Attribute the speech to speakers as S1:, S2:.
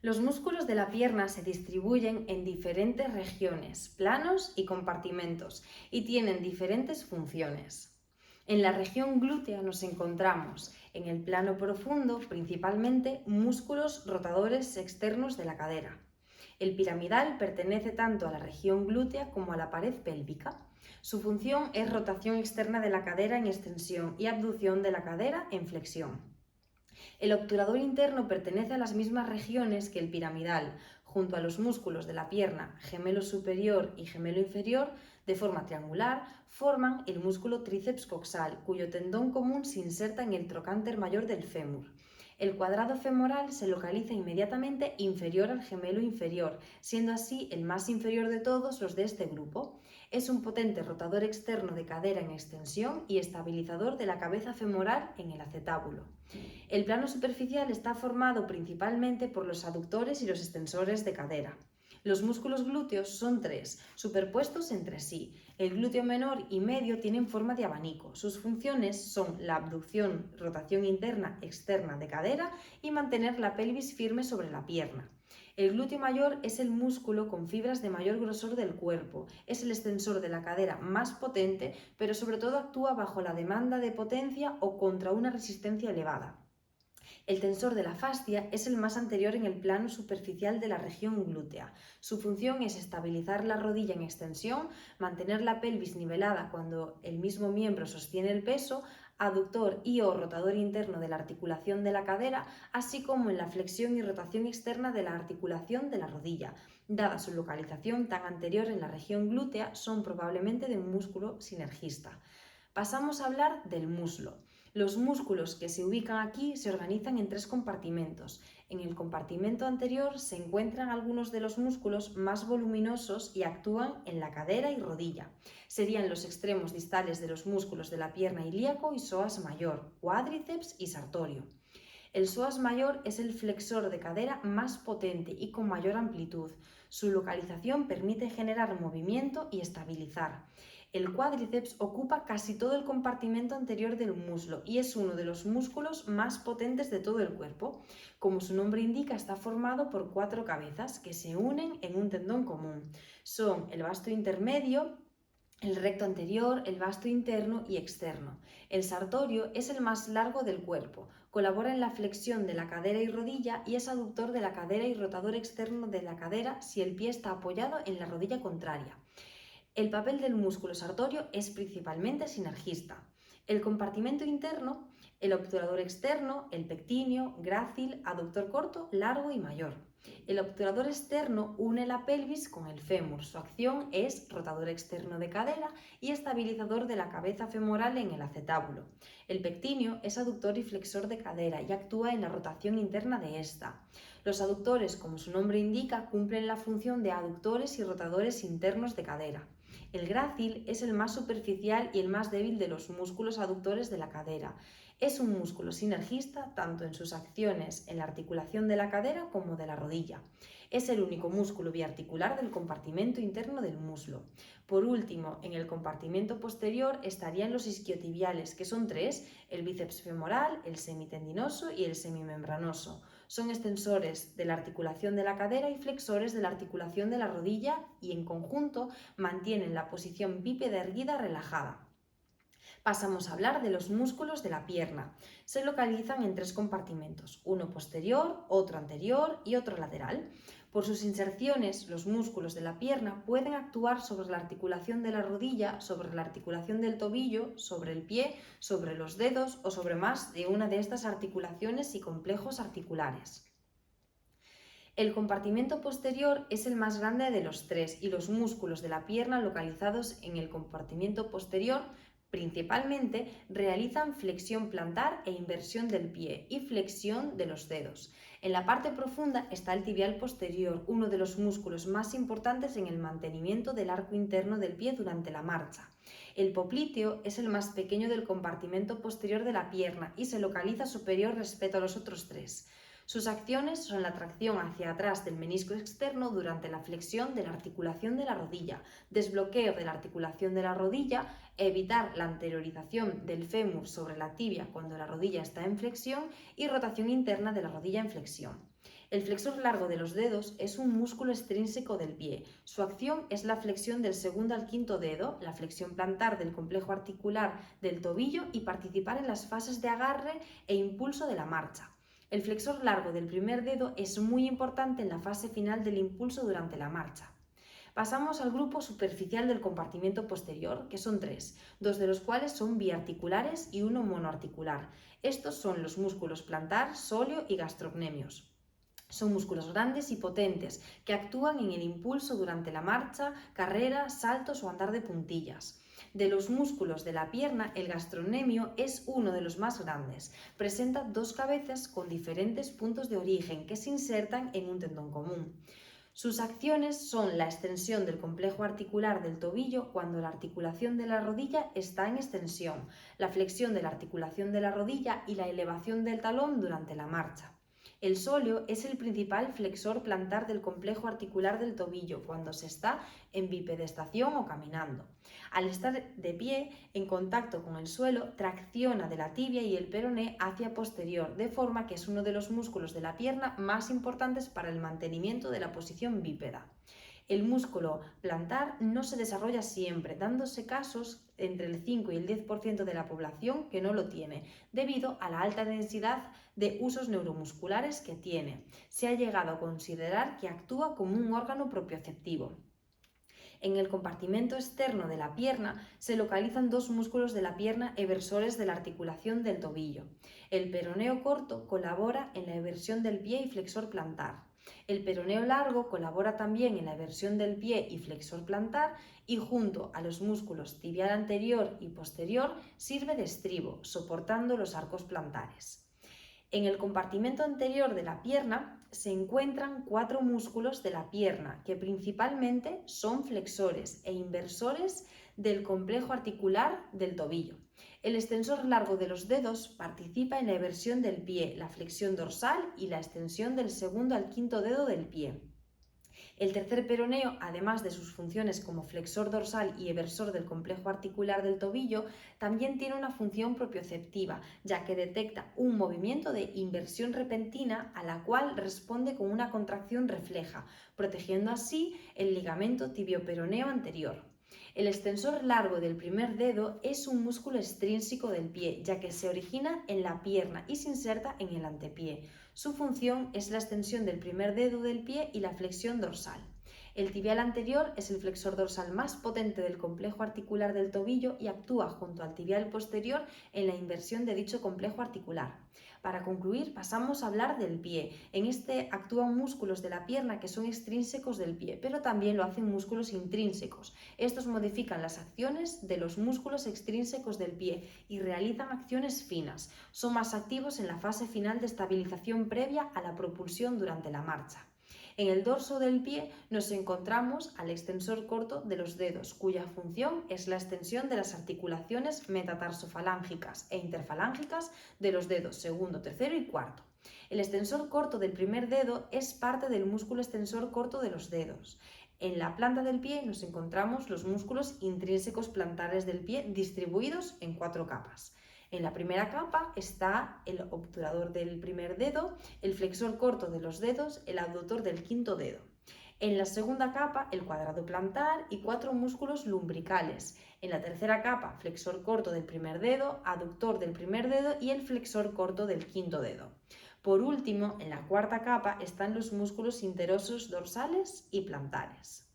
S1: Los músculos de la pierna se distribuyen en diferentes regiones, planos y compartimentos, y tienen diferentes funciones. En la región glútea nos encontramos, en el plano profundo, principalmente músculos rotadores externos de la cadera. El piramidal pertenece tanto a la región glútea como a la pared pélvica. Su función es rotación externa de la cadera en extensión y abducción de la cadera en flexión. El obturador interno pertenece a las mismas regiones que el piramidal, junto a los músculos de la pierna, gemelo superior y gemelo inferior, de forma triangular, forman el músculo tríceps coxal, cuyo tendón común se inserta en el trocánter mayor del fémur. El cuadrado femoral se localiza inmediatamente inferior al gemelo inferior, siendo así el más inferior de todos los de este grupo. Es un potente rotador externo de cadera en extensión y estabilizador de la cabeza femoral en el acetábulo. El plano superficial está formado principalmente por los aductores y los extensores de cadera. Los músculos glúteos son tres, superpuestos entre sí. El glúteo menor y medio tienen forma de abanico. Sus funciones son la abducción, rotación interna, externa de cadera y mantener la pelvis firme sobre la pierna. El glúteo mayor es el músculo con fibras de mayor grosor del cuerpo. Es el extensor de la cadera más potente, pero sobre todo actúa bajo la demanda de potencia o contra una resistencia elevada. El tensor de la fascia es el más anterior en el plano superficial de la región glútea. Su función es estabilizar la rodilla en extensión, mantener la pelvis nivelada cuando el mismo miembro sostiene el peso, aductor y o rotador interno de la articulación de la cadera, así como en la flexión y rotación externa de la articulación de la rodilla. Dada su localización tan anterior en la región glútea, son probablemente de un músculo sinergista. Pasamos a hablar del muslo. Los músculos que se ubican aquí se organizan en tres compartimentos. En el compartimento anterior se encuentran algunos de los músculos más voluminosos y actúan en la cadera y rodilla. Serían los extremos distales de los músculos de la pierna ilíaco y psoas mayor, cuádriceps y sartorio. El psoas mayor es el flexor de cadera más potente y con mayor amplitud. Su localización permite generar movimiento y estabilizar. El cuádriceps ocupa casi todo el compartimento anterior del muslo y es uno de los músculos más potentes de todo el cuerpo. Como su nombre indica, está formado por 4 cabezas que se unen en un tendón común. Son el vasto intermedio, el recto anterior, el vasto interno y externo. El sartorio es el más largo del cuerpo, colabora en la flexión de la cadera y rodilla y es aductor de la cadera y rotador externo de la cadera si el pie está apoyado en la rodilla contraria. El papel del músculo sartorio es principalmente sinergista. El compartimento interno, el obturador externo, el pectíneo, grácil, aductor corto, largo y mayor. El obturador externo une la pelvis con el fémur. Su acción es rotador externo de cadera y estabilizador de la cabeza femoral en el acetábulo. El pectíneo es aductor y flexor de cadera y actúa en la rotación interna de esta. Los aductores, como su nombre indica, cumplen la función de aductores y rotadores internos de cadera. El grácil es el más superficial y el más débil de los músculos aductores de la cadera. Es un músculo sinergista tanto en sus acciones en la articulación de la cadera como de la rodilla. Es el único músculo biarticular del compartimento interno del muslo. Por último, en el compartimento posterior estarían los isquiotibiales, que son 3, el bíceps femoral, el semitendinoso y el semimembranoso. Son extensores de la articulación de la cadera y flexores de la articulación de la rodilla y en conjunto mantienen la posición bípeda erguida relajada. Pasamos a hablar de los músculos de la pierna. Se localizan en 3 compartimentos, uno posterior, otro anterior y otro lateral. Por sus inserciones, los músculos de la pierna pueden actuar sobre la articulación de la rodilla, sobre la articulación del tobillo, sobre el pie, sobre los dedos o sobre más de una de estas articulaciones y complejos articulares. El compartimento posterior es el más grande de los 3 y los músculos de la pierna localizados en el compartimento posterior principalmente realizan flexión plantar e inversión del pie y flexión de los dedos. En la parte profunda está el tibial posterior, uno de los músculos más importantes en el mantenimiento del arco interno del pie durante la marcha. El popliteo es el más pequeño del compartimento posterior de la pierna y se localiza superior respecto a los otros 3. Sus acciones son la tracción hacia atrás del menisco externo durante la flexión de la articulación de la rodilla, desbloqueo de la articulación de la rodilla, evitar la anteriorización del fémur sobre la tibia cuando la rodilla está en flexión y rotación interna de la rodilla en flexión. El flexor largo de los dedos es un músculo extrínseco del pie. Su acción es la flexión del segundo al quinto dedo, la flexión plantar del complejo articular del tobillo y participar en las fases de agarre e impulso de la marcha. El flexor largo del primer dedo es muy importante en la fase final del impulso durante la marcha. Pasamos al grupo superficial del compartimento posterior, que son tres, dos de los cuales son biarticulares y uno monoarticular. Estos son los músculos plantar, sóleo y gastrocnemios. Son músculos grandes y potentes que actúan en el impulso durante la marcha, carrera, saltos o andar de puntillas. De los músculos de la pierna, el gastrocnemio es uno de los más grandes. Presenta dos cabezas con diferentes puntos de origen que se insertan en un tendón común. Sus acciones son la extensión del complejo articular del tobillo cuando la articulación de la rodilla está en extensión, la flexión de la articulación de la rodilla y la elevación del talón durante la marcha. El sóleo es el principal flexor plantar del complejo articular del tobillo cuando se está en bipedestación o caminando. Al estar de pie, en contacto con el suelo, tracciona de la tibia y el peroné hacia posterior, de forma que es uno de los músculos de la pierna más importantes para el mantenimiento de la posición bípeda. El músculo plantar no se desarrolla siempre, dándose casos entre el 5 y el 10% de la población que no lo tiene, debido a la alta densidad de usos neuromusculares que tiene. Se ha llegado a considerar que actúa como un órgano propioceptivo. En el compartimento externo de la pierna se localizan dos músculos de la pierna eversores de la articulación del tobillo. El peroneo corto colabora en la eversión del pie y flexor plantar. El peroneo largo colabora también en la eversión del pie y flexor plantar y junto a los músculos tibial anterior y posterior sirve de estribo, soportando los arcos plantares. En el compartimento anterior de la pierna se encuentran cuatro músculos de la pierna que principalmente son flexores e inversores del complejo articular del tobillo. El extensor largo de los dedos participa en la eversión del pie, la flexión dorsal y la extensión del segundo al quinto dedo del pie. El tercer peroneo, además de sus funciones como flexor dorsal y eversor del complejo articular del tobillo, también tiene una función propioceptiva, ya que detecta un movimiento de inversión repentina a la cual responde con una contracción refleja, protegiendo así el ligamento tibioperoneo anterior. El extensor largo del primer dedo es un músculo extrínseco del pie, ya que se origina en la pierna y se inserta en el antepié. Su función es la extensión del primer dedo del pie y la flexión dorsal. El tibial anterior es el flexor dorsal más potente del complejo articular del tobillo y actúa junto al tibial posterior en la inversión de dicho complejo articular. Para concluir, pasamos a hablar del pie. En este actúan músculos de la pierna que son extrínsecos del pie, pero también lo hacen músculos intrínsecos. Estos modifican las acciones de los músculos extrínsecos del pie y realizan acciones finas. Son más activos en la fase final de estabilización previa a la propulsión durante la marcha. En el dorso del pie nos encontramos al extensor corto de los dedos, cuya función es la extensión de las articulaciones metatarsofalángicas e interfalángicas de los dedos segundo, tercero y cuarto. El extensor corto del primer dedo es parte del músculo extensor corto de los dedos. En la planta del pie nos encontramos los músculos intrínsecos plantares del pie distribuidos en cuatro capas. En la primera capa está el obturador del primer dedo, el flexor corto de los dedos, el abductor del quinto dedo. En la segunda capa, el cuadrado plantar y cuatro músculos lumbricales. En la tercera capa, flexor corto del primer dedo, aductor del primer dedo y el flexor corto del quinto dedo. Por último, en la cuarta capa están los músculos interosos dorsales y plantares.